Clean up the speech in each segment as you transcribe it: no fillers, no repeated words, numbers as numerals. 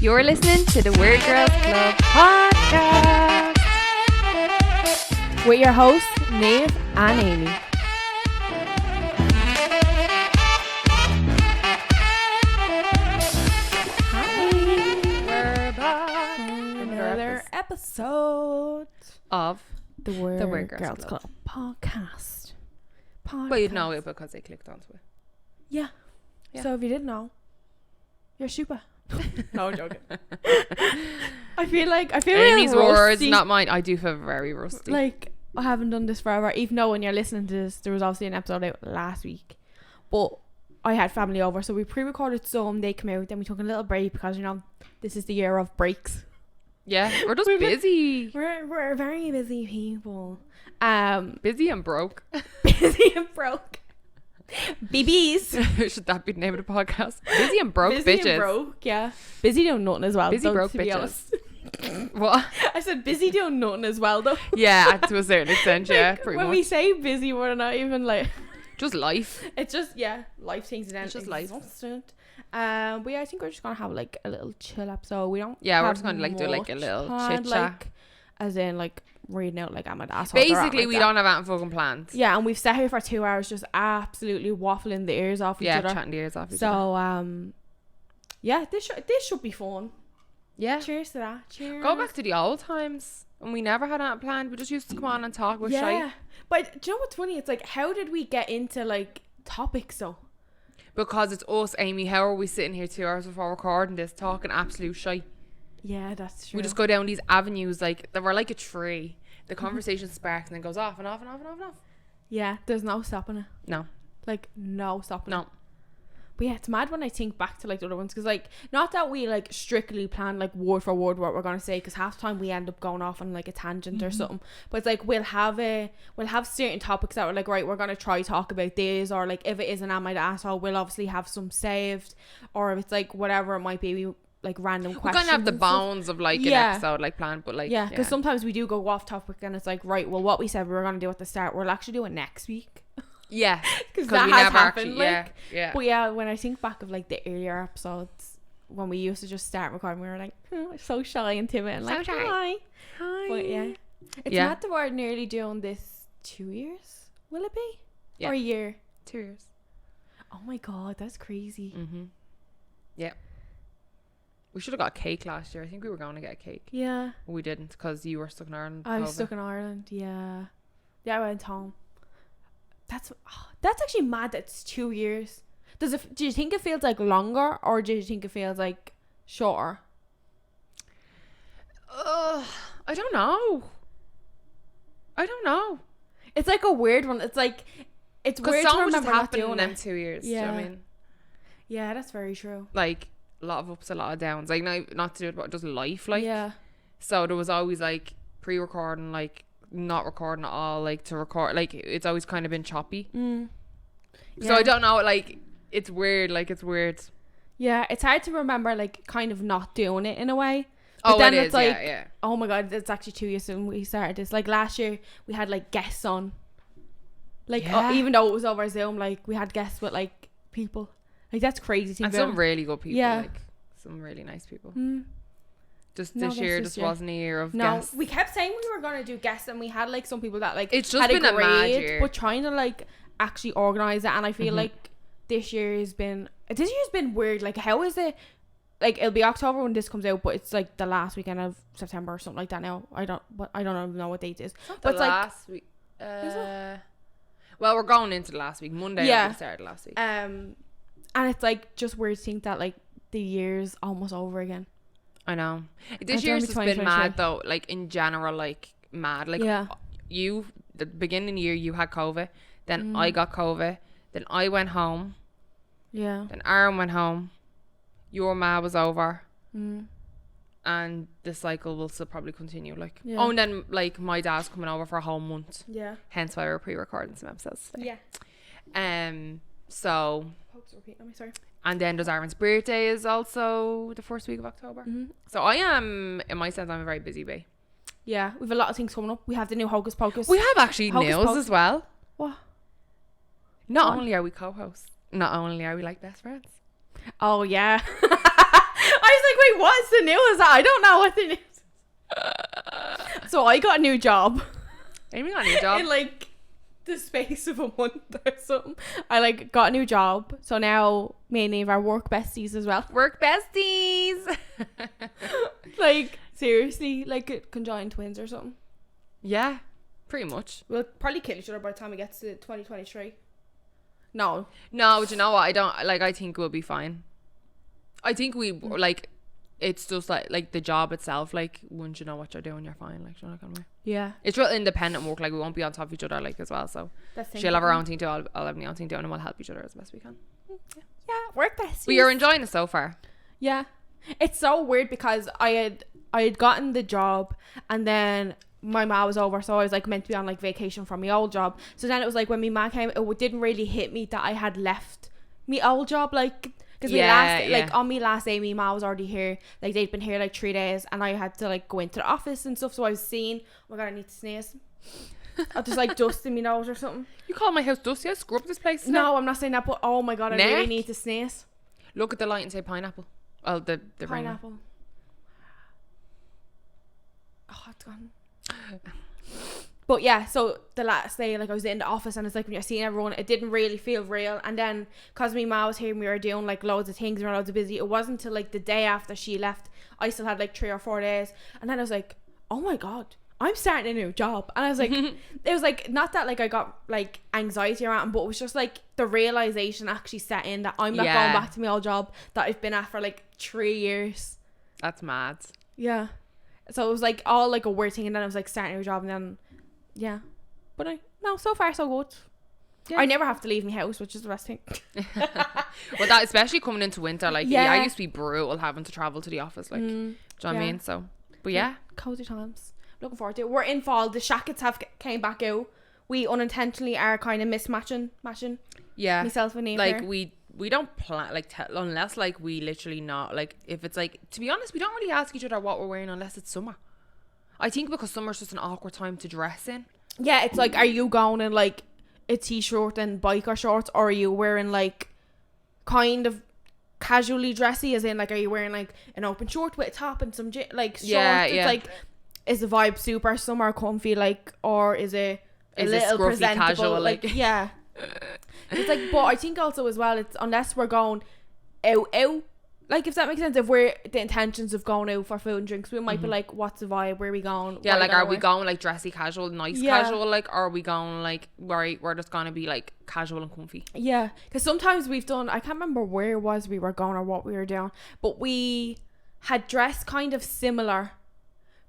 You're listening to the Weird Girls Club podcast with your hosts, Nave and Amy. Hi, we're back. Another episode Of the Weird Girls Club podcast. Well, you'd know it because they clicked onto it. Yeah. So if you didn't know, you're super. No, I'm joking. I feel Amy's real words, rusty. not mine. I do feel very rusty. Like, I haven't done this forever. Even though when you're listening to this, there was obviously an episode out last week. But I had family over, so we pre-recorded some. They come out, then we took a little break because, you know, this is the year of breaks. Yeah, we're just busy. We're very busy people. Busy and broke. Busy and broke. BBs. Should that be the name of the podcast? Busy and broke Busy bitches. and broke, yeah. Busy doing nothing as well. Busy though, broke to be bitches. honest. What? I said busy doing nothing as well, though. Yeah, to a certain extent, yeah, Like, pretty when much. we say busy, we're not even like... Just life. It's just, yeah, life things and It's just life. But yeah, I think we're just gonna have like a little chill episode. We don't. Yeah, we're have just gonna like do like a much little planned, chit chat. like, as in like reading out like I'm an asshole. Basically, we don't have anything fucking planned. Yeah, and we've sat here for 2 hours just absolutely waffling the ears off each other. Chatting the ears off each other. So yeah, this should be fun. Yeah. Cheers to that. Cheers. Go back to the old times when we never had anything planned. We just used to come on and talk with Yeah, shite. but do you know what's funny? It's like, how did we get into like topics though? Because it's us, Amy. How are we sitting here 2 hours before recording this talking absolute shite? Yeah, that's true. We just go down these avenues like they were like a tree. The conversation sparks and then goes off and off and off and off and off. Yeah, there's no stopping it. No. Like, no stopping it. No. But yeah, it's mad when I think back to like the other ones, because like, not that we like strictly plan like word for word what we're gonna say, because half the time we end up going off on like a tangent or something. But it's like we'll have certain topics that we're like, right, we're gonna try talk about this, or like if it isn't Am I the Asshole, we'll obviously have some saved, or if it's like whatever it might be, like random questions. We're gonna have the and stuff. bones of like an episode like planned, but like yeah, because sometimes we do go off topic and it's like, right, well, what we said we were gonna do at the start, we'll actually do it next week. yeah, Because that has happened. Like, yeah. But yeah, when I think back of like the earlier episodes when we used to just start recording, we were like, so shy and timid and like, So shy. hi. But yeah, it's Yeah. mad that we're nearly doing this 2 years. Will it be? Yeah. Or a year? 2 years. Oh my god, that's crazy. Yeah. We should have got a cake last year. I think we were going to get a cake. Yeah, We didn't because you were stuck in Ireland. I was COVID. stuck in Ireland. Yeah, I went home. That's actually mad that it's 2 years. Do you think it feels like longer, or do you think it feels like shorter? I don't know. It's like a weird one. It's like, it's Because weird to so much has remember not happened doing in them it. 2 years. Yeah. Do you know what I mean? Yeah, that's very true. Like a lot of ups, a lot of downs. Like not to do it about just life. Like Yeah. so there was always like pre-recording, like not recording at all, like to record. Like it's always kind of been choppy. So Yeah. I don't know. Like it's weird. Like it's weird. Yeah, it's hard to remember like kind of not doing it in a way. Oh, then it it's is. like, Yeah. oh my god, it's actually 2 years since we started this. Like last year we had like guests on. Like Yeah. even though it was over Zoom, like we had guests with like people. Like that's crazy to And think some about. really good people. Yeah. Like some really nice people. Just No, this that's year this just year. wasn't a year of No, guests. we kept saying we were gonna do guests, and we had like some people that like It's just had been a mad grade, year. but trying to like actually organize it. And I feel like this year's been weird. Like, how is it? Like, it'll be October when this comes out, but it's like the last weekend of September or something like that. Now I don't even know what date it is. But it's like, last week. is it? Well, we're going into the last week. Monday. Yeah. We started last week. and it's like just weird to think that like the year's almost over again. I know. This It's year's only just been 2023. mad though. Like in general, like mad. Like Yeah. you, the beginning of the year, you had COVID. Then I got COVID. Then I went home. Yeah. Then Aaron went home. Your ma was over. Mm. And the cycle will still probably continue. Like, Yeah. oh, and then like my dad's coming over for a whole month. Yeah. Hence why we're pre-recording some episodes today. Yeah. So, Folks, repeat. Let me sorry. and then there's Aaron's birthday is also the first week of October. So I am, in my sense, I'm a very busy bee. Yeah, we've a lot of things coming up. We have the new Hocus Pocus. We have actually Hocus nails Pocus. as well. What? Not What? only are we co-hosts, not only are we like best friends. Oh yeah. was like, wait, what's the news? I don't know what the news is. So I got a new job. Amy got a new job? In like the space of a month or something. I like got a new job. So now me and Eve are work besties as well. Work besties. Like, seriously, like conjoined twins or something. Yeah, pretty much. We'll probably kill each other by the time we get to 2023. No, do you know what? I think we'll be fine. I think we, like, it's just like the job itself, like, once you know what you're doing, you're fine. Like, you know, kind of way. yeah, It's real independent work. Like, we won't be on top of each other, like, as well. So she'll have her own thing too. I'll have my own thing too, and we'll help each other as best we can. yeah, work besties. But you're enjoying it so far. Yeah, it's so weird because I had gotten the job, and then my ma was over, so I was like meant to be on like vacation from my old job. So then it was like when my ma came, it didn't really hit me that I had left my old job, like, because like on my last day, my ma was already here. Like, they'd been here like 3 days, and I had to like go into the office and stuff. So I was seeing, oh my god, I need to sneeze. I just like dust in my nose or something. You call my house dusty? I scrub this place today. No, I'm not saying that, but oh my god, I really need to sneeze. Look at the light and say pineapple. Oh, the pineapple. Oh, it's gone. But yeah, so the last day, like, I was in the office, and it's like when you're seeing everyone, it didn't really feel real. And then because my ma was here and we were doing like loads of things, we were loads of busy, it wasn't until like the day after she left, I still had like 3 or 4 days, and then I was like, oh my god, I'm starting a new job. And I was like, it was like, not that like I got like anxiety around it, but it was just like the realization actually set in that I'm not going back to my old job that I've been at for like 3 years. That's mad. Yeah. So it was like all like a weird thing, and then I was like starting a new job, and then but no, so far so good. Yeah. I never have to leave my house, which is the best thing. Well, that, especially coming into winter, like, I used to be brutal having to travel to the office, like, do you know what I mean? So, but yeah, cozy times. Looking forward to it. We're in fall. The shackets have came back out. We unintentionally are kind of matching. Yeah, myself and Eve. Like we don't plan, like, unless like we literally not, like, if it's like, to be honest, we don't really ask each other what we're wearing unless it's summer. I think because summer's just an awkward time to dress in. Yeah, it's like, are you going in like a t-shirt and biker shorts, or are you wearing like kind of casually dressy, as in like, are you wearing like an open short with a top and some like shorts? It's like, is the vibe super summer comfy, like, or is it a little presentable, casual, like yeah. It's like, but I think also as well, it's unless we're going out, like, if that makes sense, if we're the intentions of going out for food and drinks, we might be like, what's the vibe, where are we going? Yeah, like, are we going like dressy casual, nice casual, like, or are we going like, we're just gonna be like casual and comfy? Yeah, because sometimes we've done, I can't remember where it was we were going or what we were doing, but we had dressed kind of similar,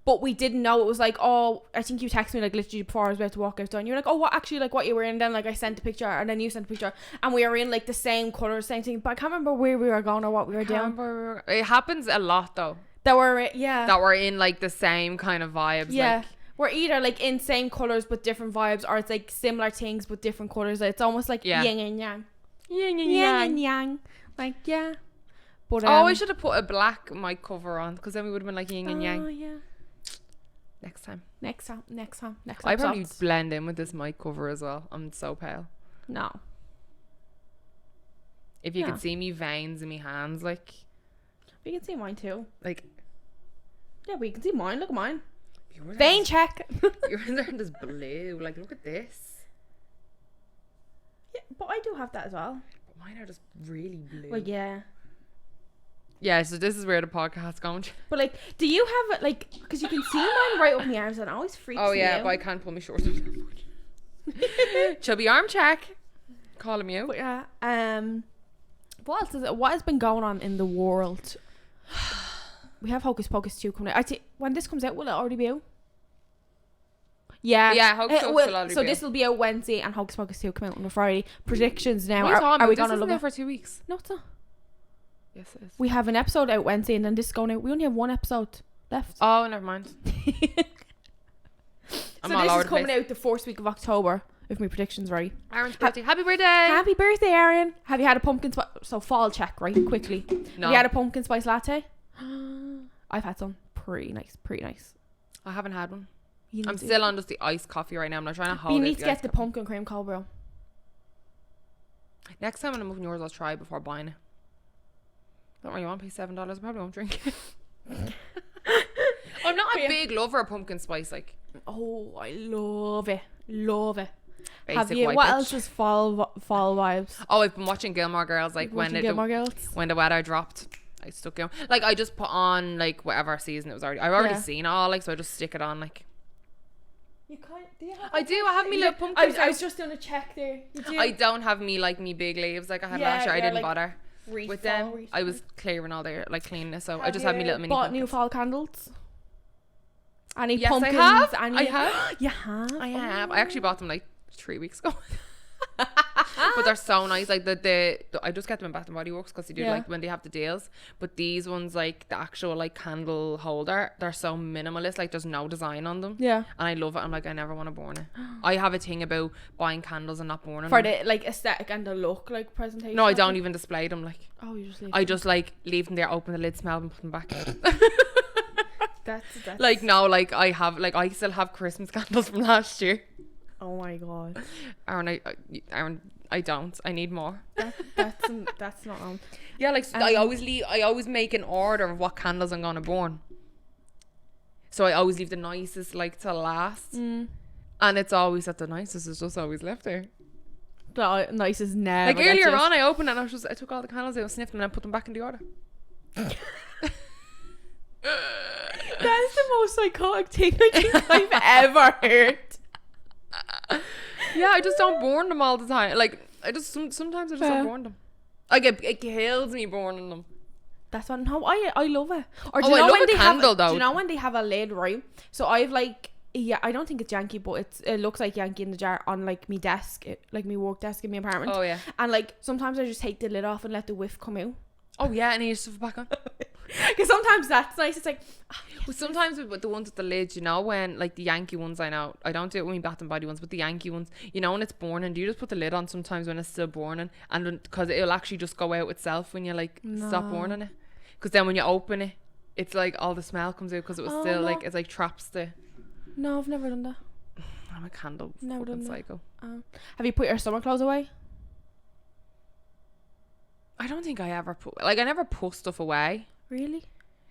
but we didn't know. It was like, oh, I think you texted me like literally before I was about to walk out, and you're like, oh, what actually, like, what you were in? And then like I sent a picture, and then you sent a picture, and we were in like the same colours, same thing, but I can't remember where we were going or what we were doing. It happens a lot though, that we're in like the same kind of vibes. Yeah, like, we're either like in same colours but different vibes, or it's like similar things but different colours. It's almost like yin and yang. Yin and yang. Like, yeah. But I should have put a black mic cover on, because then we would have been like yin and yang. Oh yeah. Next time. I probably blend in with this mic cover as well. I'm so pale. No. If you could see me veins in my hands, like. You can see mine too. Like. Yeah, but you can see mine. Look at mine. Vein check. Yours are this blue. Like, look at this. Yeah, but I do have that as well. But mine are just really blue. Well, yeah. Yeah, so this is where the podcast's going. But like, do you have it, like, because you can see mine right up my arms, and it always freaks me out. Oh yeah, but I can't pull my shorts up that much. Chubby arm check. Calling you. But yeah, what else is it? What has been going on in the world? We have Hocus Pocus 2 coming out. I think when this comes out, will it already be out? Yeah, Hocus Pocus will already be out. This will be out Wednesday, and Hocus Pocus 2 come out on a Friday. Predictions now. Are we going to look at for 2 weeks? No, it's not. Yes, it is. We have an episode out Wednesday, and then this is going out. We only have one episode left. Oh, never mind. So this is coming out the 4th week of October, if my prediction's right. Aaron's birthday. Happy birthday! Happy birthday, Aaron! Have you had a pumpkin spice? So fall check, right? Quickly. No. Have you had a pumpkin spice latte? I've had some. Pretty nice. I haven't had one. I'm still on just the iced coffee right now. I'm not trying to hold it. You need to get the pumpkin cream cold brew. Next time when I'm moving yours, I'll try before buying it. don't really want to pay $7. I probably won't drink it. I'm not a big lover of pumpkin spice. Like, oh, I love it. Love it. Basic Have you? white What bitch. else is fall vibes? Oh, I've been watching Gilmore Girls. Like when the weather dropped, I stuck it on. Like I just put on like whatever season it was already. I've already seen it all. Like so, I just stick it on. Like You can't. Do you have I do. I have me little pumpkins. I was just doing a check there. You do? I don't have me like me big leaves like I had last year. I didn't like bother with them. I was clearing all their like cleaning it, so I just have me little mini. Bought pumpkins. new fall candles. Any Yes, pumpkins? I have. Any, I have. You have. I have. I actually bought them like 3 weeks ago. But they're so nice. Like the I just get them in Bath and Body Works because they do like when they have the deals. But these ones, like the actual like candle holder, they're so minimalist. Like there's no design on them. Yeah. And I love it. I'm like, I never want to burn it. I have a thing about buying candles and not burning for them. the like aesthetic and the look, like presentation. No, I don't even display them. Like, oh, you just leave I just like leave them there, open the lid, smell them, put them back. That's like no, like I still have Christmas candles from last year. Oh my god. Aaron, I don't. I need more. That's not on. Yeah, like I always make an order of what candles I'm gonna burn. So I always leave the nicest like to last. And it's always that the nicest is just always left there. The nicest never. Like earlier on, I opened it and I took all the candles out, sniffed them, and I put them back in the order. That is the most psychotic thing I think I've ever heard. Yeah, I just don't burn them all the time. Like I just sometimes I just don't burn them. Like it kills me burning them. That's what. No, I love it. Or do I you know love when a they candle have? though. Do you know when they have a lid, right? So I've like. Yeah, I don't think it's Yankee, but it looks like Yankee in the jar on like me desk, like me work desk in my apartment. Oh yeah. And like sometimes I just take the lid off and let the whiff come out. Oh yeah, and you just stuff it back on. Because sometimes that's nice. It's like, but sometimes with the ones with the lid, you know, when like the Yankee ones, I know I don't do it with my Bath and Body ones, but the Yankee ones, you know, when it's burning, do you just put the lid on sometimes when it's still burning, and because it'll actually just go out itself when you like stop burning it, because then when you open it, it's like all the smell comes out because it was still like it's like traps the. No, I've never done that. I'm a candle never fucking done psycho. Have you put your summer clothes away? I don't think I ever put I never put stuff away. Really?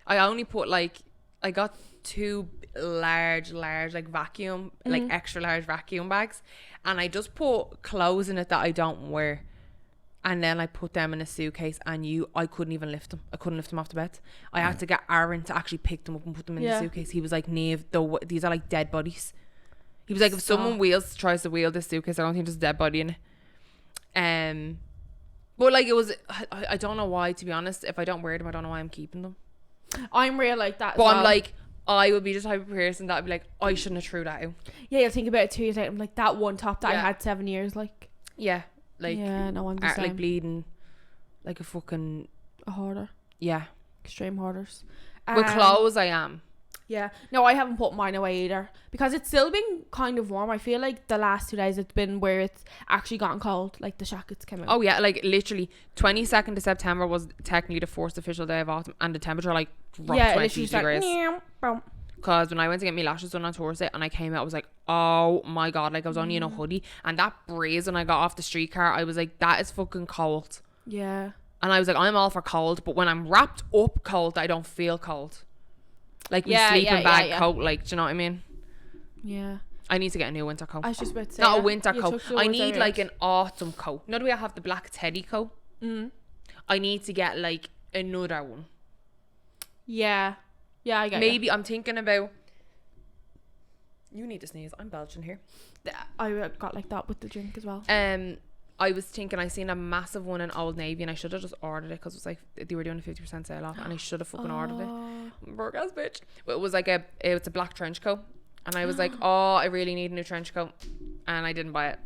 I only put like I got 2 large like vacuum like extra large vacuum bags, and I just put clothes in it that I don't wear, and then I put them in a suitcase, and I couldn't even lift them. I couldn't lift them off the bed. I had to get Aaron to actually pick them up and put them in the suitcase. He was like, Neve, these are like dead bodies. He was like, if someone tries to wheel this suitcase, I don't think there's a dead body in it. But like it was, I don't know why, to be honest. If I don't wear them, I don't know why I'm keeping them. I'm real like that. But I'm like, I would be the type of person that would be like, I shouldn't have threw that out. Yeah, you'll think about it 2 years later. I'm like, that one top that I had 7 years, like. Yeah, like no, I'm the same. like bleeding, like a hoarder. Yeah, extreme hoarders. With clothes, I am. Yeah, no, I haven't put mine away either because it's still been kind of warm. I feel like the last 2 days it's been where it's actually gotten cold, like the jackets came out. Oh yeah, like literally 22nd of September was technically the first official day of autumn, and the temperature like dropped 20 degrees. Because when I went to get my lashes done on Thursday and I came out, I was like, oh my god, like I was only in a hoodie, and that breeze when I got off the streetcar, I was like, that is fucking cold. Yeah. And I was like, I'm all for cold, but when I'm wrapped up cold, I don't feel cold. Like my sleeping bag coat, like, do you know what I mean? Yeah. I need to get a new winter coat. I was just about to say not a winter coat. I need like an autumn coat. You know the way I have the black teddy coat? I need to get like another one. Yeah. Yeah, I get maybe I'm thinking about. You need to sneeze. I'm belching here. I got like that with the drink as well. I was thinking I seen a massive one in Old Navy and I should have just ordered it because it was like they were doing a 50% sale off and I should have fucking ordered it. Broke ass bitch. But it was like it's a black trench coat and I was like, oh, I really need a new trench coat, and I didn't buy it.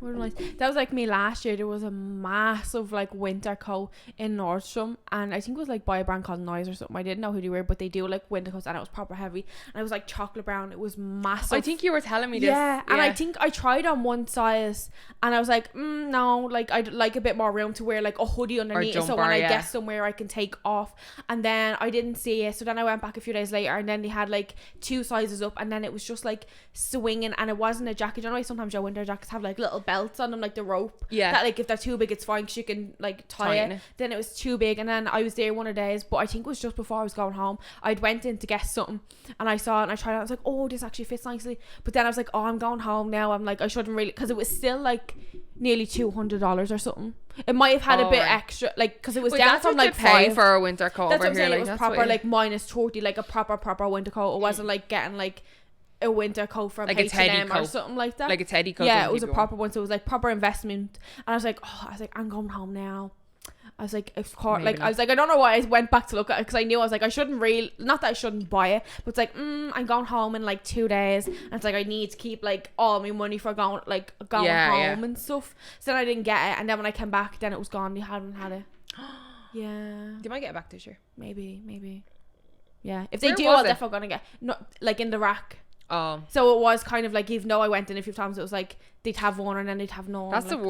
That was like me last year. There was a massive like winter coat in Nordstrom, and I think it was like by a brand called Noise or something. I didn't know who they were, but they do like winter coats, and it was proper heavy, and it was like chocolate brown. It was massive. I think you were telling me this. Yeah, and I think I tried on one size and I was like, no, like I'd like a bit more room to wear like a hoodie underneath it, so when I get somewhere I can take off. And then I didn't see it, so then I went back a few days later, and then they had like 2 sizes up, and then it was just like swinging, and it wasn't a jacket. You know, sometimes your winter jackets have like little belts on them, like the rope. Yeah. That like if they're too big, it's fine because you can like tie it. Then it was too big, and then I was there one of the days, but I think it was just before I was going home. I'd went in to get something, and I saw it, and I tried it. I was like, oh, this actually fits nicely. But then I was like, oh, I'm going home now. I'm like, I shouldn't really, because it was still like nearly $200 or something. It might have had a bit extra, like, because it was down from like pay for a winter coat. That's what I'm saying. Like, it was proper like minus 30, like a proper winter coat. It wasn't like getting like a winter coat from like H&M or something like that. Like a teddy coat. Yeah, it was a proper one. So it was like proper investment. And I was like, I'm going home now. I was like, of course, like, I was like, I don't know why I went back to look at it, because I knew I was like, I shouldn't really, not that I shouldn't buy it, but it's like, I'm going home in like 2 days, and it's like I need to keep like all my money for going home and stuff. So then I didn't get it, and then when I came back, then it was gone. They hadn't had it. Yeah, they might get it back this year. Maybe. Yeah, if they do, I'm definitely gonna get like in the rack. Oh, so it was kind of like, even though I went in a few times, it was like they'd have one and then they'd have none. That's like,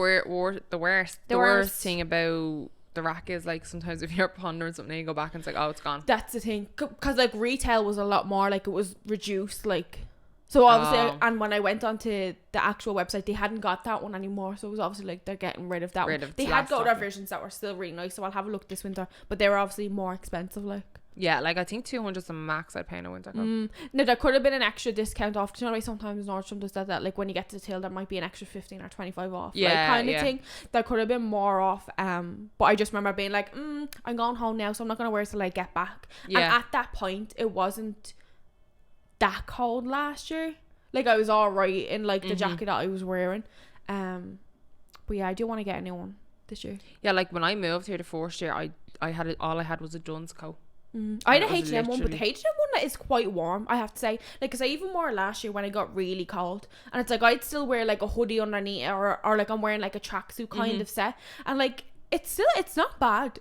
the worst thing about the rack is like sometimes if you're pondering something and you go back and it's like, oh, it's gone. That's the thing, because like retail was a lot more like, it was reduced, like, so obviously and when I went onto the actual website, they hadn't got that one anymore, so it was obviously like they're getting rid of that one. They had got other versions that were still really nice, so I'll have a look this winter, but they were obviously more expensive, like. Yeah, like I think 200 is the max I'd pay in a winter coat. No, there could have been an extra discount off. Do you know why sometimes Nordstrom does that? Like when you get to the till, there might be an extra 15 or 25 off. Yeah, like, kind of thing. There could have been more off. But I just remember being like, I'm going home now, so I'm not gonna wear it till I get back. Yeah. And at that point, it wasn't that cold last year. Like I was all right in like the jacket that I was wearing. But yeah, I do want to get a new one this year. Yeah, like when I moved here the first year, I had all I had was a Dun's coat. I had a H&M one, but the H&M one that is quite warm, I have to say, like, because I even wore it last year when it got really cold, and it's like I'd still wear like a hoodie underneath, or like I'm wearing like a tracksuit kind of set, and like it's not bad,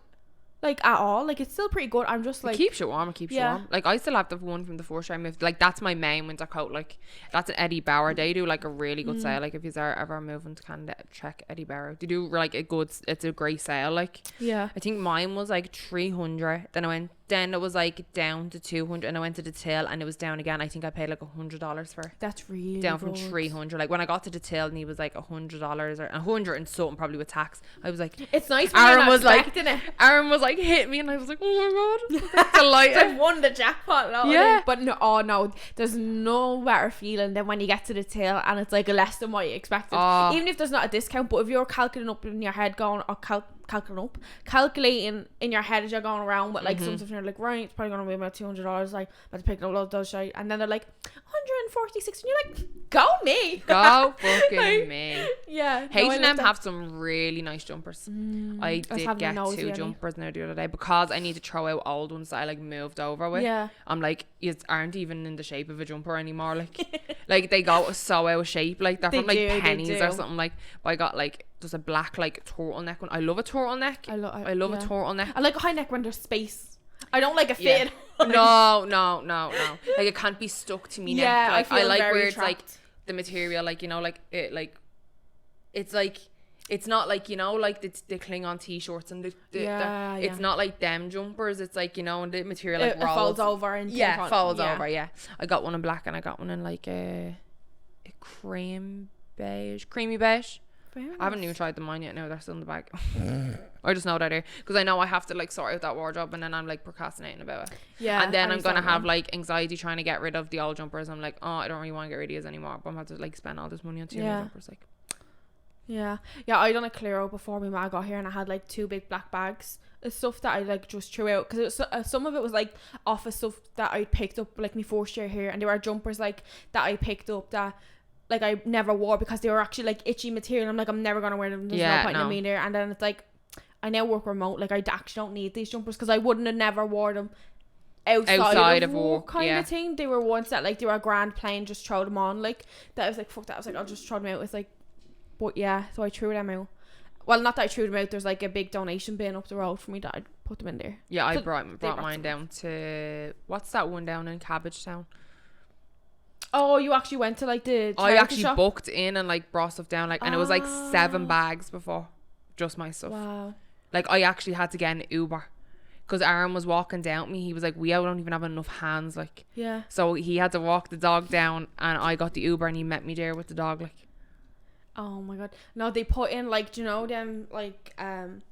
like at all, like it's still pretty good. I'm just like, it keeps you warm. Like I still have the one from the first year I moved. Like that's my main winter coat. Like that's an Eddie Bauer. They do like a really good sale. Like if you are ever moving to Canada, check Eddie Bauer. They do like it's a great sale. Like yeah, I think mine was like 300. Then it was like down to 200, and I went to the till and it was down again. I think I paid like $100 for it. That's really down good. From 300. Like when I got to the till and he was like $100 or 100 and something, probably with tax. I was like, it's nice when Aaron was like, Aaron was like, hit me, and I was like, oh my god, delighted. I've won the jackpot. Yeah, but no, there's no better feeling than when you get to the till and it's like less than what you expected. Even if there's not a discount, but if you're calculating up in your head, calculating in your head as you're going around with like some stuff, and you're like, right, it's probably gonna be about $200, like I'm picking up loads of those shit, and then they're like 146, and you're like, go fucking like, me. Yeah, H&M have some really nice jumpers. I did get 2 jumpers now the other day, because I need to throw out old ones that I like moved over with. Yeah, I'm like, you aren't even in the shape of a jumper anymore, like like they go so out of shape, like they're from like pennies or something. Like I got like, there's a black like turtleneck one. I love a turtleneck. I love a turtleneck. I like a high neck when there's space. I don't like a fit. No. Like it can't be stuck to me neck. Yeah, like, I like where trapped. it's like the material, like, you know, like it, like it's like, it's not like, you know, like the Klingon t-shirts and it's not like them jumpers. It's like, you know, and the material like it folds over and folds over. Yeah, I got one in black and I got one in like a creamy beige. I haven't even tried the mine yet. No, they're still in the bag. I just know that here because I know I have to like sort out that wardrobe, and then I'm like procrastinating about it. Yeah, and then I'm gonna have like anxiety trying to get rid of the old jumpers. I'm like, oh, I don't really want to get rid of these anymore, but I'm going to like spend all this money on 2 new jumpers. Like, yeah, I done a clear out before my ma got here, and I had like 2 big black bags of stuff that I like just threw out, because some of it was like office stuff that I picked up like my first year here, and there were jumpers like that I picked up that like I never wore because they were actually like itchy material. I'm like, I'm never gonna wear them. There's no point in me there. And then it's like, I now work remote. Like I actually don't need these jumpers because I wouldn't have never wore them outside of work kind of thing. They were ones that like they were a grand plain, just throw them on. Like that, I was like, fuck that. I was like, I'll just throw them out. It's like, but yeah, so I threw them out. Well, not that I threw them out. There's like a big donation bin up the road for me that I'd put them in there. Yeah, so I brought mine down to, what's that one down in Cabbage Town? Oh, you actually went to like the I actually shop? Booked in and like brought stuff down, like, and it was like 7 bags before, just my stuff. Wow. Like I actually had to get an Uber because Aaron was walking down with me. He was like, we don't even have enough hands, like. Yeah. So he had to walk the dog down, and I got the Uber, and he met me there with the dog, like. Oh my god. No, they put in like, do you know them like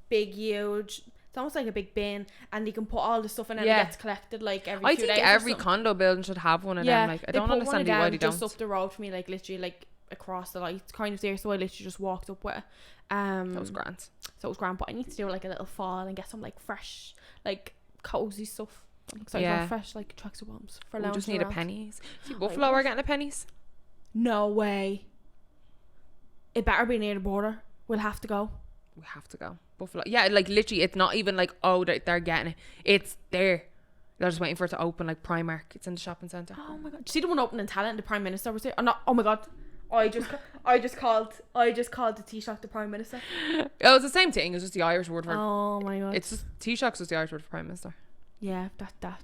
big huge, it's almost like a big bin, and you can put all the stuff in and it gets collected like every 2 days. I think every condo building should have one of them. Like, I don't understand why they don't. Just up the road for me, like literally like across the lights kind of there, so I literally just walked up with it. That was grand. So it was grand, but I need to do like a little fall and get some like fresh, like cozy stuff. I'm excited for fresh like tracksuit bottoms for lounging. We just need a pennies. See, Buffalo are getting a pennies. No way. It better be near the border. We'll have to go. We have to go. Buffalo. Yeah, like literally, it's not even like, oh, they're getting it. It's there. They're just waiting for it to open, like Primark. It's in the shopping centre. Oh my god! Did you see the one opening in Talent? The Prime Minister was there. Oh, no, oh my god! I just called the Taoiseach the Prime Minister. It was the same thing. It was just the Irish word for. Oh my god! It's just Taoiseach's just the Irish word for Prime Minister. Yeah, that.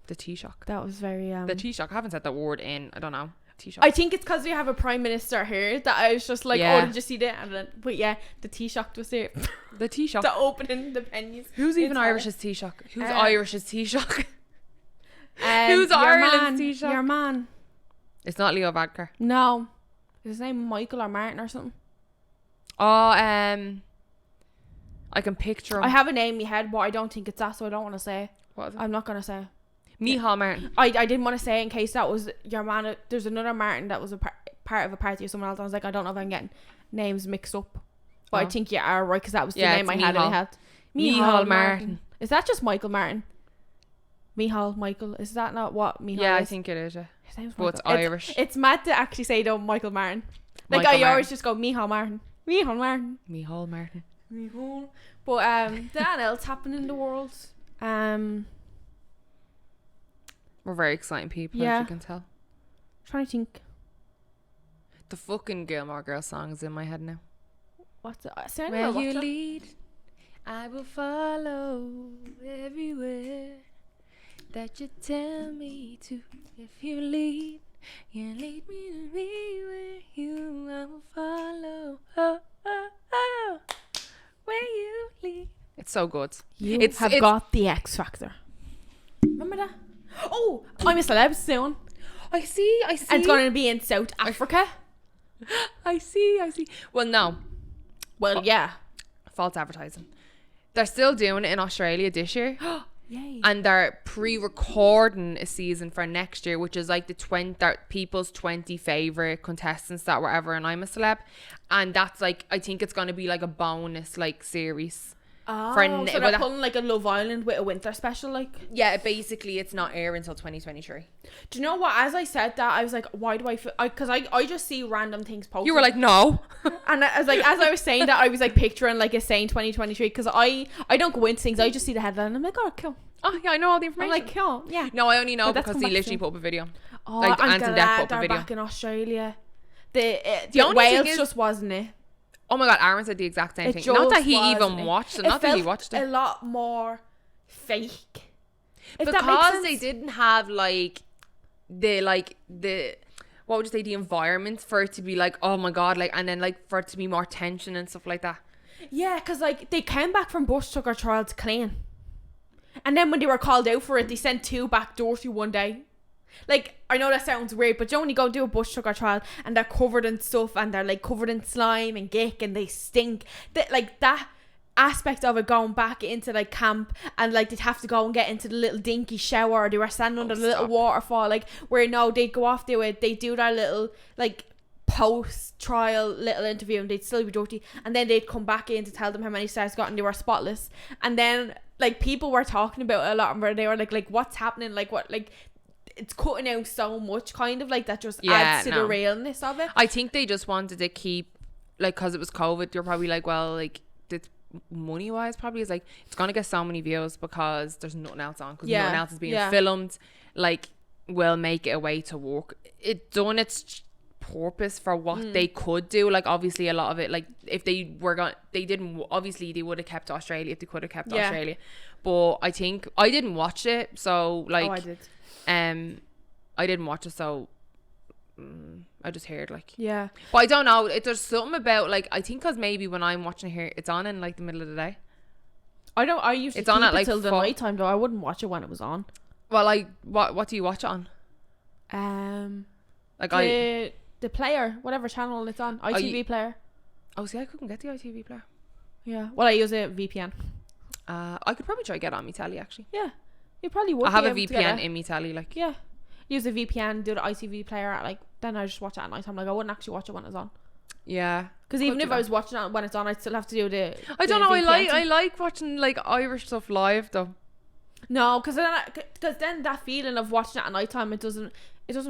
The Taoiseach. That was very The Taoiseach. I haven't said that word in, I don't know. Taoiseach. I think it's because we have a Prime Minister here that I was just like, oh, did you see that? And then, but yeah, the Taoiseach was there. The Taoiseach. The opening the pennies. Who's even Irish as Taoiseach? Who's Irish as Taoiseach? Who's Ireland's Taoiseach? Your man. It's not Leo Varadkar. No. Is his name Michael or Martin or something? Oh, I can picture him. I have a name in my head, but I don't think it's that, so I don't want to say. What is it? I'm not going to say. Micheál Martin. I didn't want to say in case that was your man. There's another Martin that was a part of a party or someone else. I was like, I don't know if I'm getting names mixed up, but I think you are right because that was the name I had in my head. Micheál Martin. Is that just Michael Martin? Michael. Is that not what Micheál is? I think it is. His name's Michael. But it's Irish. It's mad to actually say though Michael Martin. Like Michael Martin. Always just go Micheál Martin. Micheál Martin. Micheál Martin. Micheál. But that else happened in the world. We're very exciting people, as you can tell. I'm trying to think. The fucking Gilmore Girls song is in my head now. What's it? Where you lead, I will follow everywhere that you tell me to. If you lead me to be where you, I will follow. Oh, oh, oh, where you lead. It's so good. You have got the X Factor. Remember that? Oh, I'm a celeb soon. I see. And it's going to be in South Africa. I see. Well, no. Well, yeah. False advertising. They're still doing it in Australia this year. Yay. And they're pre-recording a season for next year, which is like people's 20 favourite contestants that were ever in I'm a Celeb. And that's like, I think it's going to be like a bonus like series. Oh, so they're pulling like a Love Island with a winter special, like? Yeah, basically it's not airing until 2023. Do you know what? As I said that, I was like, why do I feel... Because I just see random things posted. You were like, no. And I was like, as I was saying that, I was like picturing like it's saying 2023, because I don't go into things, I just see the headline and I'm like, oh, cool. Oh, yeah, I know all the information. I'm like, cool, yeah. No, I only know because they literally put up a video. Oh, like, I'm glad they're back in Australia. The Wales just wasn't it. Oh my god, Aaron said the exact same thing. Not that he even watched it. Not that he watched it. A lot more fake. Because they didn't have like the what would you say, the environment for it to be like, oh my god, like, and then like for it to be more tension and stuff like that. Yeah, because like they came back from bush tucker trials clean, and then when they were called out for it, they sent 2 back dirty one day. Like, I know that sounds weird, but you only go do a bush tucker trial and they're covered in stuff and they're like covered in slime and gick and they stink. That like that aspect of it, going back into like camp and like they'd have to go and get into the little dinky shower, or they were standing under the little waterfall, like where no, they'd go off, they'd do their little like post trial little interview and they'd still be dirty, and then they'd come back in to tell them how many stars got and they were spotless. And then like people were talking about it a lot, where they were like what's happening, like what, like it's cutting out so much, kind of like that just adds to the realness of it. I think they just wanted to keep, like, because it was COVID, they're probably like, well, like, money wise probably is like, it's gonna get so many views because there's nothing else on, because nothing else is being filmed, like, we'll make it a way to work. It done its purpose for what they could do. Like, obviously a lot of it, like, if they were gonna, they didn't, obviously they would have kept Australia if they could have kept Australia, but I think I didn't watch it, so like I did. I didn't watch it, so I just heard like, but I don't know, there's something about, like, I think because maybe when I'm watching it here, it's on in like the middle of the day. I usually it's keep on at like till the night time though. I wouldn't watch it when it was on. Well, like what do you watch it on? Like the the player, whatever channel it's on, ITV player. Oh, see, I couldn't get the ITV player. Yeah. Well, I use a VPN. I could probably try get on my telly actually. Yeah. You probably would. I have a VPN in my telly, like. Yeah. Use a VPN, do the ITV player at like, then I just watch it at night time. Like I wouldn't actually watch it when it's on. Yeah. Because even if I was watching it when it's on, I'd still have to do the. I don't know. I like watching like Irish stuff live though. No, because then that feeling of watching it at night time, it doesn't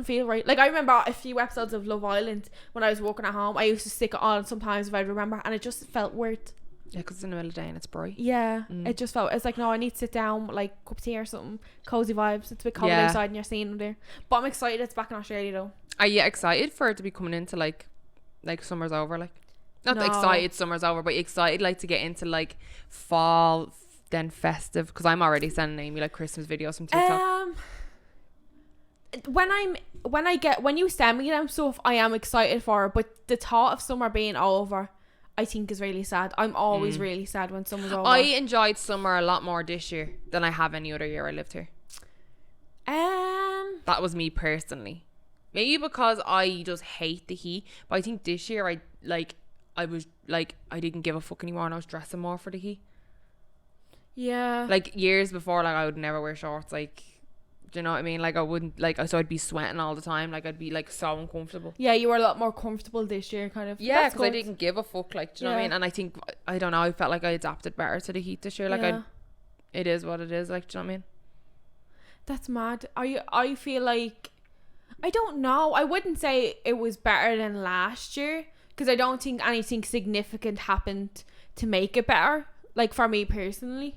feel right. Like I remember a few episodes of Love Island when I was working at home. I used to stick it on sometimes if I remember, and it just felt weird. Yeah, because it's in the middle of the day and it's bright. Yeah, it just felt. It's like, no, I need to sit down, like cup of tea or something, cozy vibes. It's a bit cold outside and you're seeing them there. But I'm excited it's back in Australia though. Are you excited for it to be coming into like summer's over? Like, not excited summer's over, but excited like to get into like fall, then festive. Because I'm already sending Amy like Christmas videos from TikTok. When you send me them stuff, I am excited for it. But the thought of summer being over, I think is really sad. I'm always really sad when summer's over. I enjoyed summer a lot more this year than I have any other year I lived here. That was me personally. Maybe because I just hate the heat. But I think this year I didn't give a fuck anymore and I was dressing more for the heat. Yeah. Like years before, like I would never wear shorts. Like, do you know what I mean? Like I wouldn't, like, so I'd be sweating all the time. Like I'd be like so uncomfortable. Yeah, you were a lot more comfortable this year, kind of. Yeah, because I didn't give a fuck. Like, do you know what I mean? And I think, I don't know, I felt like I adapted better to the heat this year. Like it is what it is. Like, do you know what I mean? That's mad. I feel like, I don't know. I wouldn't say it was better than last year because I don't think anything significant happened to make it better. Like for me personally.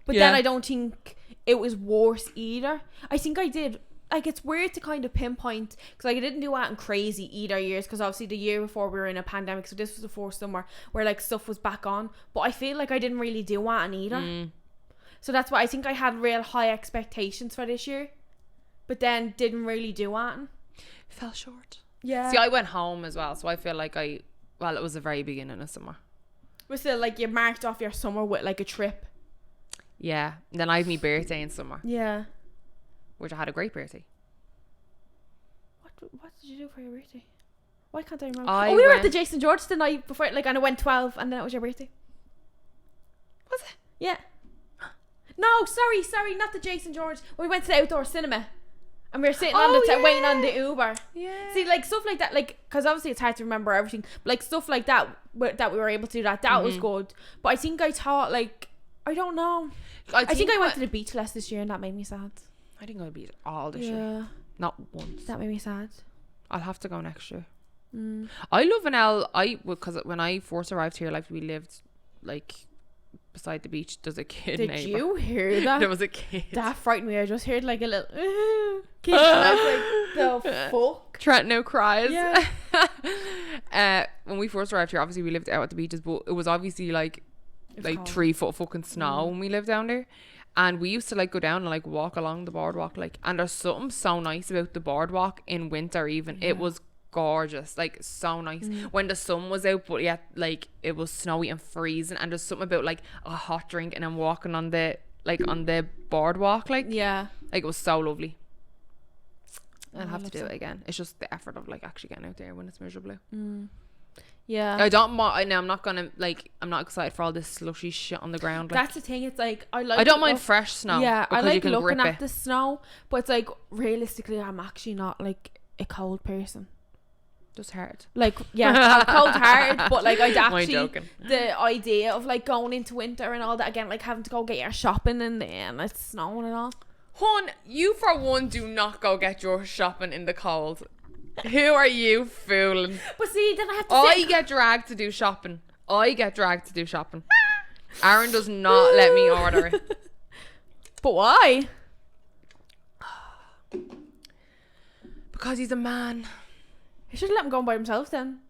But then I don't think it was worse either. I think I did, like, it's weird to kind of pinpoint because like I didn't do anything crazy either years because obviously the year before we were in a pandemic, so this was the first summer where like stuff was back on, but I feel like I didn't really do anything either. So that's why I think I had real high expectations for this year, but then didn't really do anything. Fell short. Yeah. See, I went home as well, so I feel like it was the very beginning of summer. But still, like, you marked off your summer with like a trip. Yeah. And then I had my birthday in summer. Yeah. Which I had a great birthday. What did you do for your birthday? Why can't I remember? We were at the Jason George the night before, like, and I went 12 and then it was your birthday. Was it? Yeah. No, sorry, not the Jason George. We went to the outdoor cinema. And we were sitting on the waiting on the Uber. Yeah. See, like, stuff like that, like, because obviously it's hard to remember everything. But, like, stuff like that that we were able to do that was good. But I think I thought, like, I don't know. I think I went to the beach less this year and that made me sad. I think I beat all this year. Not once. That made me sad. I'll have to go next year. I love because when I first arrived here, like, we lived, like, beside the beach. There's a kid. Did you hear that? There was a kid. That frightened me. I just heard like a little kid. And I was like, the fuck? Trent no cries. Yeah. When we first arrived here, obviously we lived out at the beaches, but it was obviously like 3 foot fucking snow when we lived down there. And we used to like go down and like walk along the boardwalk, like, and there's something so nice about the boardwalk in winter even. It was gorgeous, like, so nice when the sun was out, but yet like it was snowy and freezing, and there's something about like a hot drink and then walking on the boardwalk, like, like, it was so lovely. I'll have to do it again. It's just the effort of like actually getting out there when it's miserable. I don't I'm not gonna, like, I'm not excited for all this slushy shit on the ground, like. That's the thing, it's like I don't mind fresh snow. I like looking at the snow, but it's like realistically I'm actually not like a cold person. Just hard. Like, I'm cold hard, but like I'd actually the idea of like going into winter and all that again, like having to go get your shopping and it's snowing and all. Hon, you for one do not go get your shopping in the cold. Who are you fooling? But see, then I have to get dragged to do shopping. Aaron does not let me order it. But why? Because he's a man. You should let him go by himself then.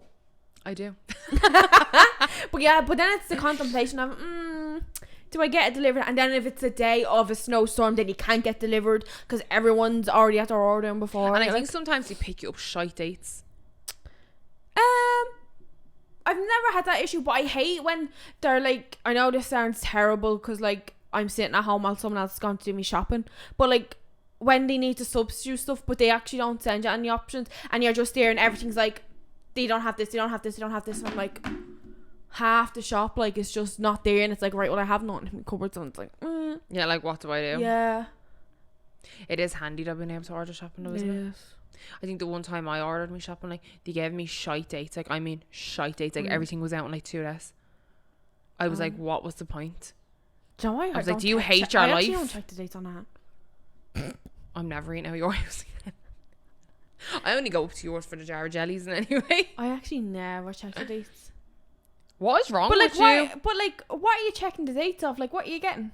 I do. But then it's the contemplation of do I get it delivered? And then if it's a day of a snowstorm, then you can't get delivered because everyone's already at their ordering before. And I think sometimes they pick you up shite dates. I've never had that issue, but I hate when they're like, I know this sounds terrible because like I'm sitting at home while someone else is going to do me shopping, but like when they need to substitute stuff, but they actually don't send you any options, and you're just there and everything's like, they don't have this, they don't have this, they don't have this, and I'm like, half the shop like it's just not there, and it's like, right, well I have nothing in the cupboard, so it's like yeah, like what do I do? Yeah, it is handy though being able to order shopping though, isn't it? I think the one time I ordered my shopping, like they gave me shite dates, like I mean shite dates, like everything was out in like 2 days. I was like, what was the point? Do you know, I was like, do you hate your life? I actually don't check the dates on that. I'm never eating out of yours again. I only go up to yours for the jar of jellies and anyway. I actually never check the dates. What is wrong with why, you? But like, what are you checking the dates of? Like, what are you getting?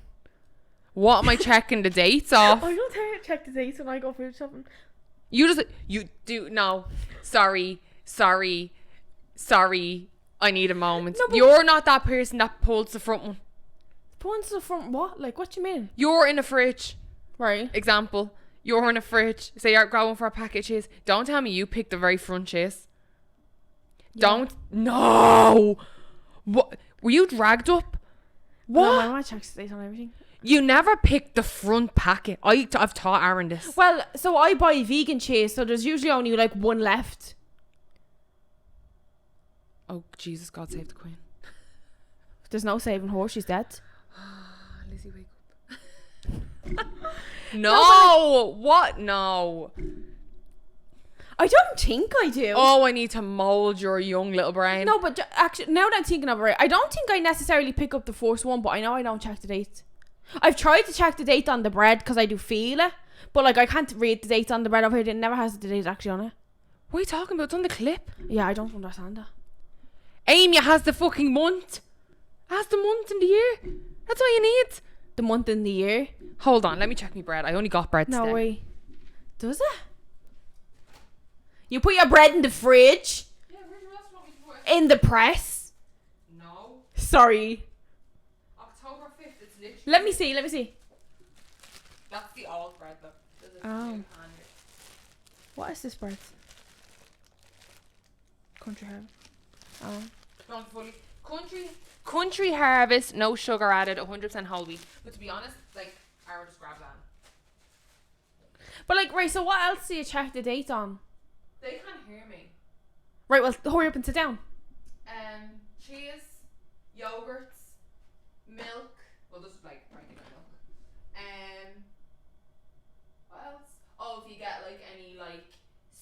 What am I checking the dates of? I don't check the dates when I go food shopping. You do, no. Sorry. I need a moment. No, you're not that person that pulls the front one. Pulls the front what? Like, what do you mean? You're in a fridge. Right. Example. You're in a fridge. Say you're going for a packet of cheese. Don't tell me you picked the very front cheese. Yeah. No. What? Were you dragged up? What? No, I want to check the dates on everything. You never picked the front packet. I've taught Aaron this. Well, so I buy vegan cheese, so there's usually only like one left. Oh, Jesus, God save the Queen. There's no saving her, she's dead. Lizzie, wake up. No! What? No. I don't think I do. Oh, I need to mould your young little brain. No, but actually, now that I'm thinking of it, I don't think I necessarily pick up the first one, but I know I don't check the date. I've tried to check the date on the bread because I do feel it, but like I can't read the date on the bread over here. It never has the date actually on it. What are you talking about? It's on the clip. Yeah, I don't understand that. Amy has the fucking month. Has the month in the year. That's all you need. The month in the year. Hold on, let me check my bread. I only got bread today. No way. Does it? You put your bread in the fridge? Yeah, where do you else want me to put it? In the press? No. Sorry. October 5th, it's literally... Let me see. That's the old bread though. Oh. What is this bread? Country Harvest. Oh. Not fully. Country Harvest, no sugar added, 100% whole wheat. But to be honest, like, I would just grab that. But like, right, so what else do you check the date on? They can't hear me. Right, well, hurry up and sit down. Cheese, yogurts, milk. Well, this is like regular milk. What else? Oh, if you get like any like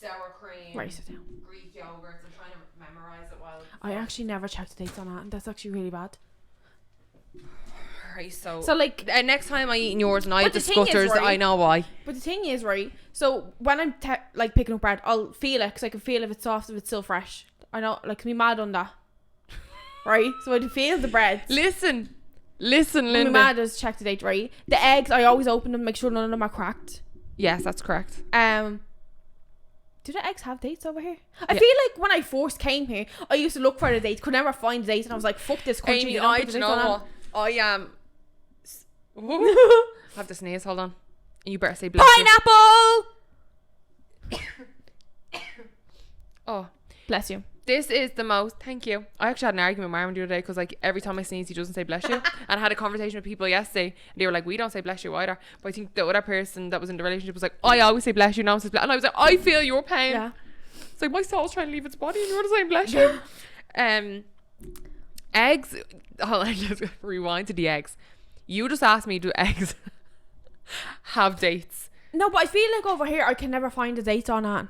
sour cream. Right, sit down. Greek yogurts. I'm trying to memorize it while. I actually never check the dates on that, and that's actually really bad. Right, so like next time I eat in yours and I have the scutters, right, I know why. But the thing is, right, so when I'm like picking up bread, I'll feel it because I can feel if it's soft, if it's still fresh. I know, like, me mad on that. Right, so I do feel the bread. Listen, Linda. My mad does check the date, right? The eggs, I always open them, make sure none of them are cracked. Yes, that's correct. Do the eggs have dates over here? I feel like when I first came here, I used to look for the dates, could never find the dates, and I was like, fuck this country. Amy, I don't know what. I am. I have to sneeze, hold on. You better say bless pineapple! Oh. Bless you. This is the most... Thank you. I actually had an argument with Marvin the other day because like every time I sneeze he doesn't say bless you. And I had a conversation with people yesterday and they were like, we don't say bless you either. But I think the other person that was in the relationship was like, I always say bless you, now one says bless. And I was like, I feel your pain. Yeah. It's like my soul's trying to leave its body and you're saying bless you. Eggs... Hold on, just rewind to the eggs. You just asked me, do eggs have dates? No, but I feel like over here I can never find a date on it.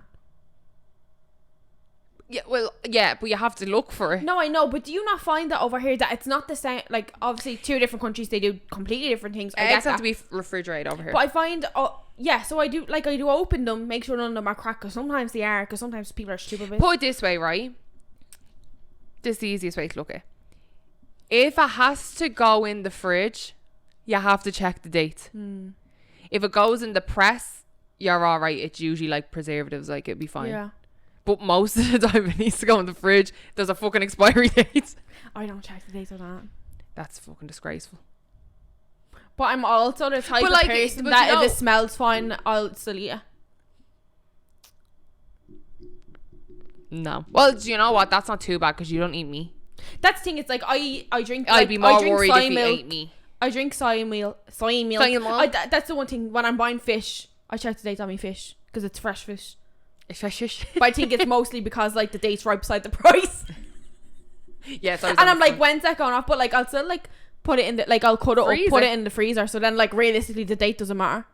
Yeah, well, yeah, but you have to look for it. No, I know, but do you not find that over here that it's not the same? Like, obviously, 2 different countries, they do completely different things. Eggs have to be refrigerated over here. But I find, so I do open them, make sure none of them are cracked, because sometimes they are, because sometimes people are stupid with it. Put it this way, right? This is the easiest way to look at it. If it has to go in the fridge, you have to check the date. If it goes in the press, you're alright. It's usually like preservatives, like it'd be fine. Yeah. But most of the time it needs to go in the fridge. There's a fucking expiry date. I don't check the date on that. That's fucking disgraceful. But I'm also the type of person that if it smells fine, I'll still eat it. No. Well, do you know what? That's not too bad because you don't eat me. That's the thing. It's like I drink. I'd be more worried if you ate me. I drink soy milk. That's the one thing. When I'm buying fish, I check the date on my fish because it's fresh fish. It's fresh fish. But I think it's mostly because like the date's right beside the price. Yeah, it's and I'm like, when's that going off? But like I'll still like put it in the, like I'll cut it up, put it in the freezer. So then like realistically the date doesn't matter.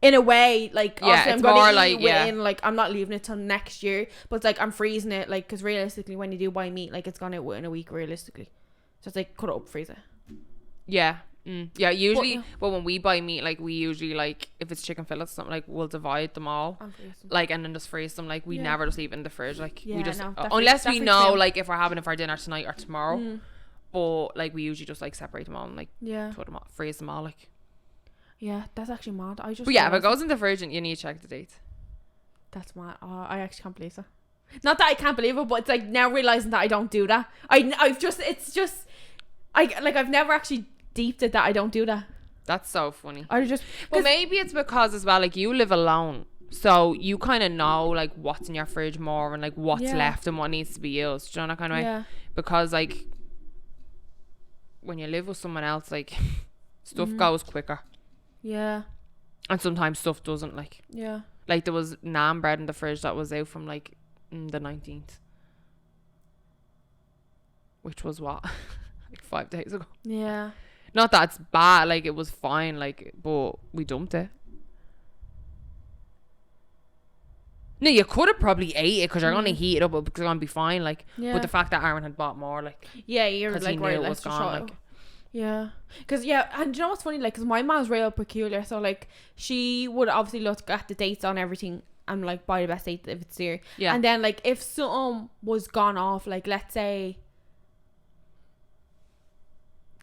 In a way, like obviously I'm gonna eat within, like I'm not leaving it till next year. But it's like I'm freezing it, like because realistically when you do buy meat, like it's gone out within a week realistically. So it's like cut it up, freeze it. Yeah. Yeah, usually but when we buy meat, like we usually like if it's chicken fillets or something, like we'll divide them all like and then just freeze them. Like we never just leave it in the fridge, like we just unless we know like if we're having it for dinner tonight or tomorrow. But like we usually just like separate them all and like put them all, freeze them all, like. Yeah, that's actually mad. I just. But yeah, if it goes in the fridge, you need to check the date. That's mad. Oh, I actually can't believe that. Not that I can't believe it, but it's like now realizing that I don't do that. I've never actually deeped it that I don't do that. That's so funny. I just. Well, maybe it's because as well, like you live alone, so you kind of know like what's in your fridge more and like what's left and what needs to be used. Do you know that kind of way? Yeah. Because like when you live with someone else, like stuff goes quicker. Yeah. And sometimes stuff doesn't, like. Yeah. Like there was naan bread in the fridge that was out from like the 19th. Which was what? Like 5 days ago. Yeah. Not that it's bad, like it was fine, like, but we dumped it. No, you could have probably ate it because you're going to heat it up because it's going to be fine, like. Yeah. But the fact that Aaron had bought more, like. Yeah, you're like, right, it was gone, like. Yeah, because and you know what's funny, like, because my mom's real peculiar, so like she would obviously look at the dates on everything and like buy the best date if it's there. Yeah. And then like if something was gone off, like let's say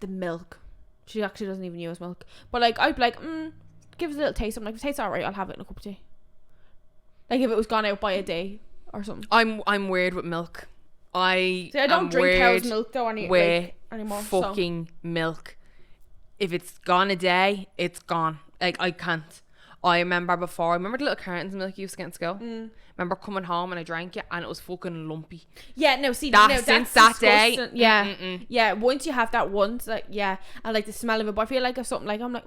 the milk, she actually doesn't even use milk, but like I'd be like, give it a little taste. I'm like, if it tastes alright, I'll have it in a cup of tea. Like if it was gone out by a day or something. I'm weird with milk. I don't drink cow's milk though anymore. Fucking milk. If it's gone a day, it's gone. Like I can't. I remember the little cartons of milk you used to get in school. Remember coming home and I drank it and it was fucking lumpy. Yeah, no, see, that's since that disgusting. Day. Yeah, yeah. Once you have that once, like, yeah, I like the smell of it. But I feel like if something like I'm like,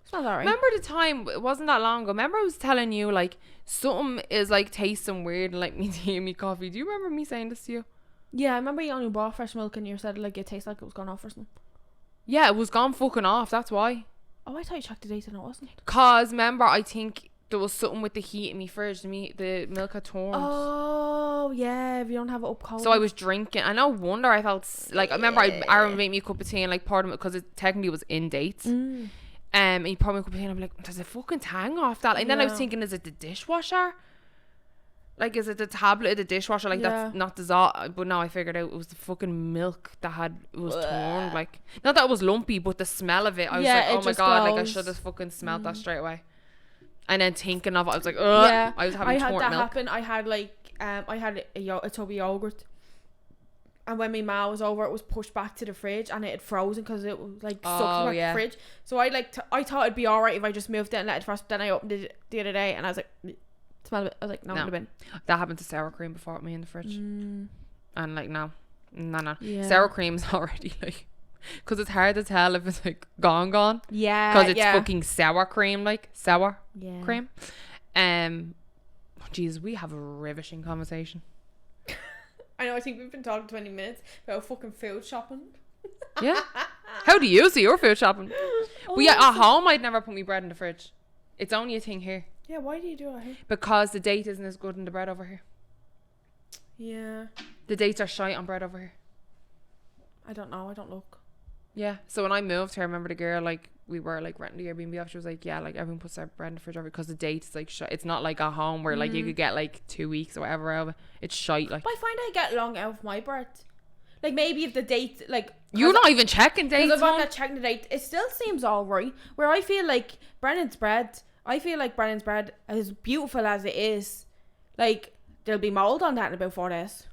smells alright. Remember the time? It wasn't that long ago. Remember I was telling you like something is like tasting weird and like me tea and me coffee. Do you remember me saying this to you? Yeah, I remember you only bought fresh milk and you said like it tastes like it was gone off or something. Yeah, it was gone fucking off. That's why. Oh, I thought you checked the date and it wasn't. Cause remember, I think there was something with the heat in my fridge. The milk had turned. Oh yeah, if you don't have it up cold. So I was drinking. I no wonder I felt like I remember Aaron made me a cup of tea and like poured them because it technically was in dates. And he poured me a cup of tea and I'm like, there's a fucking tang off that. And then I was thinking, is it the dishwasher? Like, is it the tablet of the dishwasher? Like, that's not dissolved. But now I figured out it was the fucking milk that was torn. Like, not that it was lumpy, but the smell of it. I was like, oh my God, like, I should have fucking smelled that straight away. And then thinking of it, I was like, ugh. Yeah, I was having torn milk. I had that happen. I had, like, I had a tub of yogurt. And when my ma was over, it was pushed back to the fridge and it had frozen because it was, like, stuck to the fridge. So I thought it'd be alright if I just moved it and let it frost. Then I opened it the other day and I was like, smell of it. I was like, no. That happened to sour cream before with me in the fridge. And like, no. Yeah. Sour cream's already like, because it's hard to tell if it's like gone. Yeah. Because it's fucking sour cream, like sour cream. Jeez, we have a ravishing conversation. I know, I think we've been talking 20 minutes about fucking food shopping. Yeah. How do you see your food shopping? But yeah, at home I'd never put my bread in the fridge. It's only a thing here. Yeah, why do you do it here? Because the date isn't as good in the bread over here. Yeah. The dates are shite on bread over here. I don't know. I don't look. Yeah. So when I moved here, I remember the girl, like, we were, like, renting the Airbnb off. She was like, yeah, like, everyone puts their bread in the fridge over because the date is, like, shite. It's not like at home where, like, you could get, like, 2 weeks or whatever out of it. It's shite, like. But I find I get long out of my bread. Like, maybe if the date, like... You're not even checking dates, Because if I'm not checking the date, it still seems alright. Where I feel like Brennan's bread... as beautiful as it is, like, there'll be mould on that in about 4 days.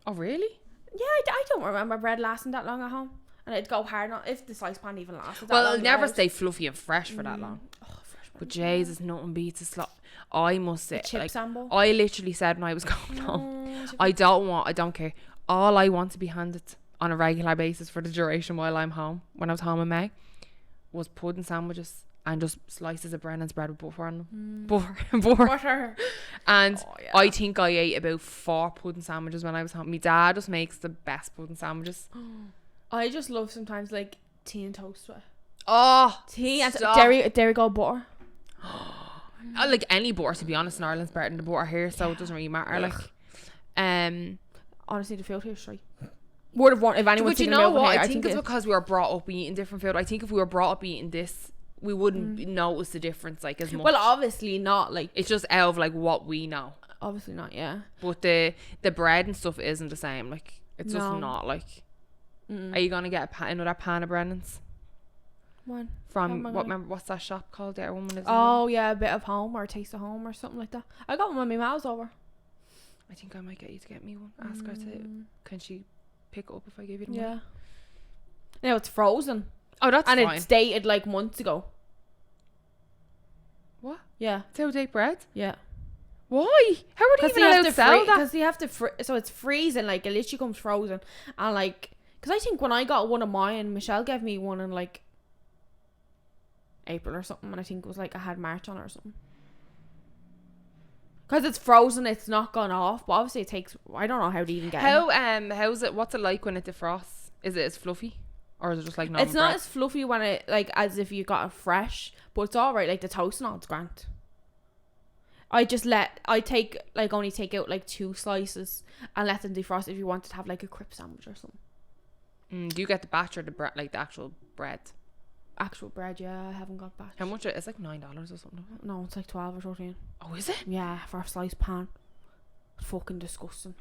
Oh, really? Yeah, I don't remember bread lasting that long at home. And it'd go hard on if the slice pan even lasted that long. Well, it'll never stay fluffy and fresh for that long. Oh, fresh. But Jesus, nothing beats a slot. I must say, like, I literally said when I was going home, I don't care. All I want to be handed on a regular basis for the duration while I'm home, when I was home in May, was pudding sandwiches and just slices of Brennan's bread with butter on them. Butter. And I think I ate about 4 pudding sandwiches when I was home. My dad just makes the best pudding sandwiches. I just love sometimes like tea and toast with it. Oh, tea and dairy gold butter. I like any butter, to be honest. In Ireland's better than the butter here, so it doesn't really matter. Like, honestly, the food here is straight. Would have wanted if anyone's but you know what? I think it's because we were brought up eating different food. I think if we were brought up eating this, we wouldn't notice the difference like as much. Well, obviously not. Like, it's just out of like what we know. Obviously not. Yeah. But the bread and stuff isn't the same. Like, it's just not like. Are you gonna get another pan of Brennan's? One from what's that shop called? There, woman is. Oh yeah, a bit of home or a taste of home or something like that. I got one when my mom's over. I think I might get you to get me one. Ask her to. Can she pick it up if I give you the money? Yeah. No, it's frozen. Oh, that's fine. And it's dated like months ago. What? Yeah. It's out of date bread? Yeah. Why? How are they even allowed to sell that? Because you have to so it's freezing, like it literally comes frozen. And like, because I think when I got one of mine, Michelle gave me one in like April or something, and I think it was like I had March on it or something. Because it's frozen, it's not gone off, but obviously it takes, I don't know how to even get it. How's it, what's it like when it defrosts? Is it as fluffy? Or is it just like normal It's not as fluffy when it, like, as if you got it fresh, but it's alright, like the toast and all, it's grand. I only take out like 2 slices and let them defrost if you wanted to have like a crisp sandwich or something. Do you get the batch or the bread, like the actual bread? Actual bread, yeah. I haven't got batch. How much? It's like $9 or something. No, it's like 12 or 13. Oh, is it? Yeah, for a sliced pan. It's fucking disgusting.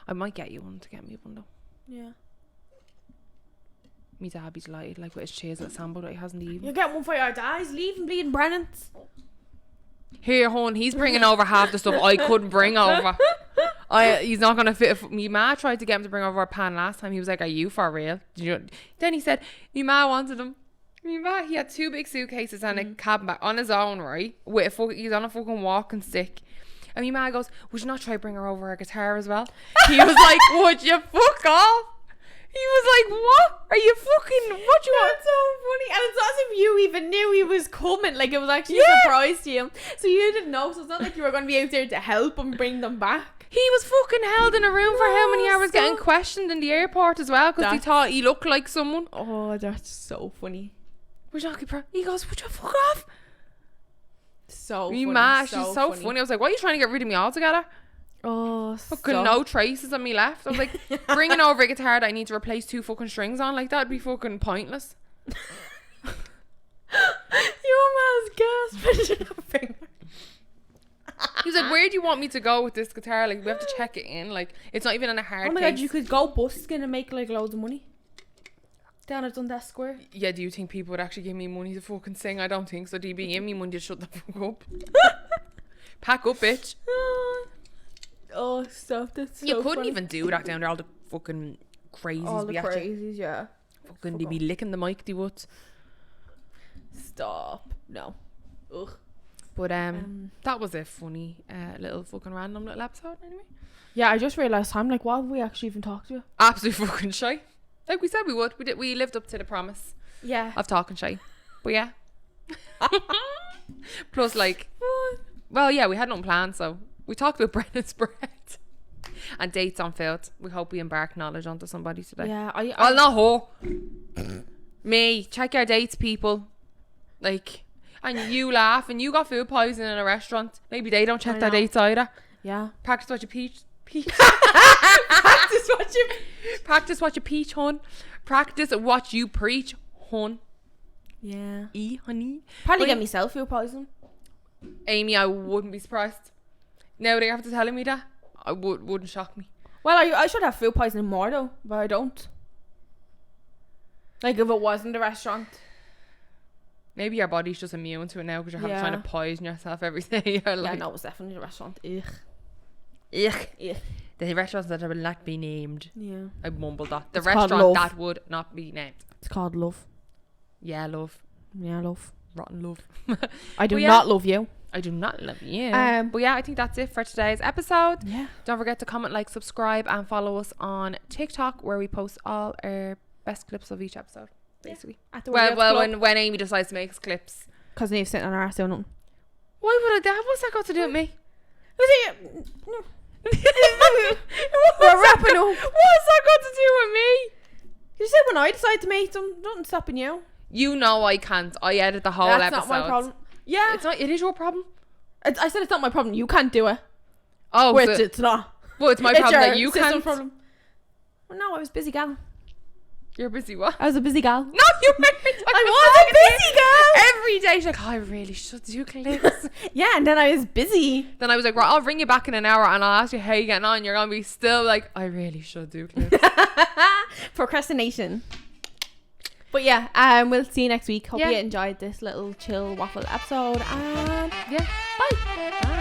I might get you one to get me one though. Yeah. Me dad be delighted, like with his cheese at Sambo that he hasn't eaten. You get one for your dad. He's leaving bleeding Brennan's. Here, hon, he's bringing over half the stuff I couldn't bring over. He's not gonna fit. Me ma tried to get him to bring over a pan last time. He was like, "Are you for real?" Then he said, "Me ma wanted him." Me ma, he had 2 big suitcases and a cabin bag on his own, right? He's on a fucking walking stick. And me ma goes, "Would you not try bring her over a guitar as well?" He was like, "Would you fuck off?" He was like, "What? Are you fucking, what you want?" That's so funny. And it's not as if you even knew he was coming. Like, it was actually a surprise to you. So you didn't know. So it's not like you were going to be out there to help him bring them back. He was fucking held in a room for how many hours, getting questioned in the airport as well because he thought he looked like someone. Oh, that's so funny. He goes, "Would you fuck off?" So me funny. Ma, she's so funny. I was like, "Why are you trying to get rid of me altogether?" Oh, fucking no traces of me left. I was like, bringing over a guitar that I need to replace 2 fucking strings on, like that'd be fucking pointless. Your man's gasping. He was like, "Where do you want me to go with this guitar? Like, we have to check it in. Like, it's not even in a hard case." Oh my god, you could go busking and make like loads of money down at Dundas Square. Yeah, do you think people would actually give me money to fucking sing? I don't think so. Do you be giving me money to shut the fuck up? Pack up, bitch. Oh, stuff. That's so you couldn't funny. even do that down there. All the fucking crazies. All the crazies, yeah. Fucking, they be licking the mic, they would. Stop. No. Ugh. But that was a funny little fucking random little episode anyway. Yeah, I just realised time. Like, what have we actually even talked about? Absolutely fucking shy. Like we said we would. We lived up to the promise. Yeah. Of talking shy. But yeah. Plus, like, well, yeah, we had nothing planned, so we talked about Brennan's bread and dates on field. We hope we embark knowledge onto somebody today. Yeah, well, not her. Me. Check your dates, people. Like, and you laugh and you got food poisoning in a restaurant. Maybe they don't check their dates either. Yeah. Practice what you peach. Practice what you peach, hon. Practice what you preach, hon. Yeah. Honey. Probably get myself food poisoning. Amy, I wouldn't be surprised. Now they after telling me that, wouldn't shock me. Well, I should have food poisoning more though, but I don't. Like if it wasn't a restaurant. Maybe your body's just immune to it now because you're trying to poison yourself every day. Like, yeah, no, it was definitely a restaurant. Ugh. The restaurants that will not be named. Yeah. I mumbled that. The restaurant that would not be named. It's called Love. Yeah, love. Yeah, love. Rotten love. I do not love you. I do not love you. But yeah, I think that's it for today's episode. Yeah. Don't forget to comment, like, subscribe, and follow us on TikTok where we post all our best clips of each episode. Basically. Yeah. When When Amy decides to make us clips. because Nave's sitting on her ass doing nothing. Why would I? What's that got to do with me? We're wrapping up. What's that got to do with me? You said when I decide to make them, nothing stopping you. You know I can't. I edit the whole episode. That's not my problem. Yeah. It's not. It is your problem. I said it's not my problem. You can't do it. Oh, which it's not. Well, it's my problem that you can't. Problem. Well, no, I was busy, gal. You're busy what? I was a busy gal. No, you weren't. I was a busy gal. Every day she's like, oh, I really should do clips. Yeah, and then I was busy. Then I was like, right, I'll ring you back in an hour and I'll ask you how you're getting on. You're going to be still like, I really should do clips. Procrastination. But yeah, we'll see you next week. Hope you enjoyed this little chill waffle episode. And yeah, bye.